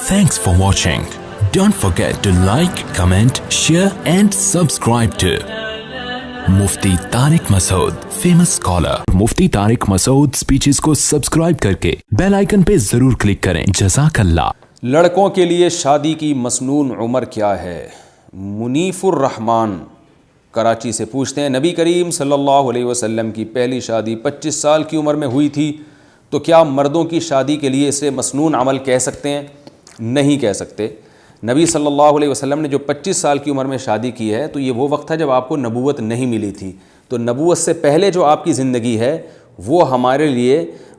Thanks for watching. Don't forget to like, comment, share and subscribe to Mufti Tariq Masood, famous scholar. Mufti Tariq Masood speeches को subscribe करके bell icon पे जरूर click करें। जज़ाकल्लाह। लड़कों के लिए शादी की मसनून उम्र क्या है? मुनीफुर रहमान कराची से पूछते हैं, नबी करीम सल्लल्लाहु अलैहि वसल्लम की पहली शादी 25 साल की उम्र में हुई थी, तो क्या मर्दों की शादी के लिए इसे मसनून अमल कह सकते हैं? नहीं कह सकते। नबी सल्लल्लाहु अलैहि वसल्लम ने जो 25 साल की उम्र में शादी की है, तो ये वो वक्त था जब आपको नबूवत नहीं मिली थी। तो नबूवत से पहले जो आपकी ज़िंदगी है वो हमारे लिए,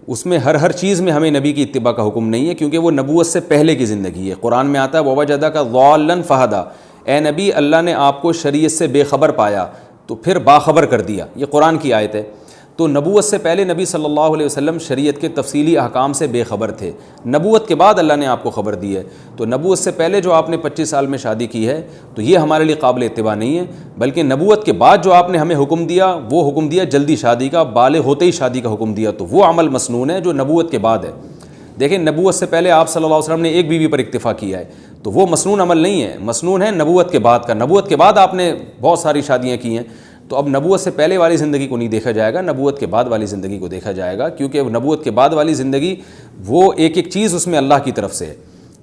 उसमें हर चीज़ में हमें नबी की इत्तिबा का हुक्म नहीं है, क्योंकि वो नबूवत से पहले की ज़िंदगी है। कुरान में आता है ववजदका ज़ाल्लन फहदा, ए नबी अल्लाह ने आपको शरीयत से बेखबर पाया तो फिर बाखबर कर दिया। ये कुरान की आयत है। तो नबूवत से पहले नबी सल्लल्लाहु अलैहि वसल्लम शरीयत के तफसीली अहकाम से बेखबर थे। नबूवत के बाद अल्लाह ने आपको ख़बर दी है। तो नबूवत से पहले जो आपने 25 साल में शादी की है, तो ये हमारे लिए काबिल इत्तिबा नहीं है। बल्कि नबूवत के बाद जो आपने हमें हुक्म दिया, वो हुक्म दिया जल्दी शादी का, बाले होते ही शादी का हुक्म दिया, तो वो अमल मसनून है जो नबूवत के बाद है। देखें, नबूवत से पहले आप सल्लल्लाहु अलैहि वसल्लम ने एक बीवी पर इक्तिफ़ा किया है, तो वो मसनून अमल नहीं है। मसनून है नबूवत के बाद का। नबूवत के बाद आपने बहुत सारी शादियाँ की हैं, तो अब नबूवत से पहले वाली ज़िंदगी को नहीं देखा जाएगा, नबूवत के बाद वाली ज़िंदगी को देखा जाएगा, क्योंकि नबूवत के बाद वाली ज़िंदगी वो एक एक चीज़ उसमें अल्लाह की तरफ से है।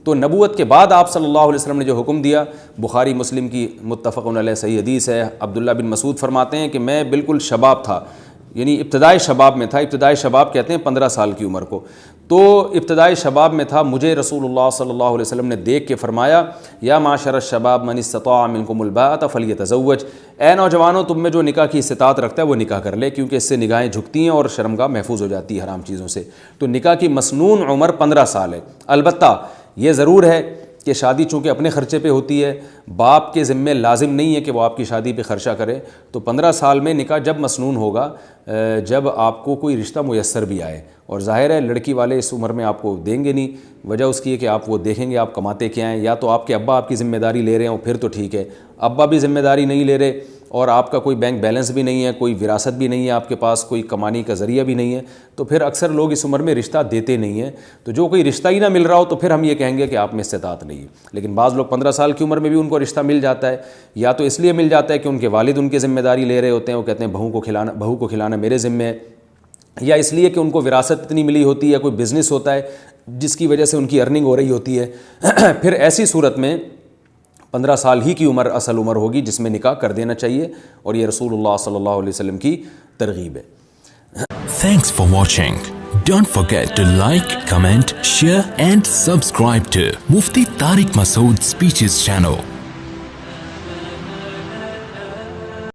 तो नबूवत के बाद आप सल्लल्लाहु अलैहि वसल्लम ने जो हुक्म दिया, बुखारी मुस्लिम की मुत्तफ़क़ुन अलैह सही हदीस है। अब्दुल्ला बिन मसूद फरमाते हैं कि मैं बिल्कुल शबाब था, यानी इब्तदाई शबाब में था। इब्तदाई शबाब कहते हैं 15 साल की उम्र को। तो इब्तदाई शबाब में था, मुझे रसूलुल्लाह सल्लल्लाहु अलैहि वसल्लम ने देख के फरमाया, या माशर शबाब मन इस्तता मिनकुमुल बाअत फलियतज़व्वज, ए नौजवानों, तुम में जो निकाह की इस्तिताअत रखता है वो निकाह कर ले, क्योंकि इससे निगाहें झुकती हैं और शर्मगाह महफूज हो जाती है हराम चीज़ों से। तो निकाह की मसनून उम्र 15 साल है। अलबत्ता ये ज़रूर है कि शादी चूँकि अपने ख़र्चे पे होती है, बाप के ज़िम्मे लाजिम नहीं है कि वो आपकी शादी पे ख़र्चा करे। तो 15 साल में निकाह जब मसनून होगा, जब आपको कोई रिश्ता मुयस्सर भी आए। और ज़ाहिर है लड़की वाले इस उम्र में आपको देंगे नहीं, वजह उसकी है कि आप वो देखेंगे आप कमाते क्या हैं। या तो आपके अब्बा आपकी ज़िम्मेदारी ले रहे हो, फिर तो ठीक है। अब्बा भी ज़िम्मेदारी नहीं ले रहे और आपका कोई बैंक बैलेंस भी नहीं है, कोई विरासत भी नहीं है आपके पास, कोई कमाने का ज़रिया भी नहीं है, तो फिर अक्सर लोग इस उम्र में रिश्ता देते नहीं हैं। तो जो कोई रिश्ता ही ना मिल रहा हो, तो फिर हम ये कहेंगे कि आप में इस्तिताअत नहीं है। लेकिन बाज़ लोग 15 साल की उम्र में भी उनको रिश्ता मिल जाता है, या तो इसलिए मिल जाता है कि उनके वालिद उनकी ज़िम्मेदारी ले रहे होते हैं, वो कहते हैं बहू को खिलाना मेरे ज़िम्मे है, या इसलिए कि उनको विरासत इतनी मिली होती है, कोई बिज़नेस होता है जिसकी वजह से उनकी अर्निंग हो रही होती है। फिर ऐसी सूरत में 15 साल ही की उम्र असल उम्र होगी जिसमें निकाह कर देना चाहिए, और ये रसूलुल्लाह सल्लल्लाहु अलैहि वसल्लम की तरगीब है। Thanks for watching. Don't forget to like, comment, share and subscribe to Mufti Tariq Masood Speeches channel.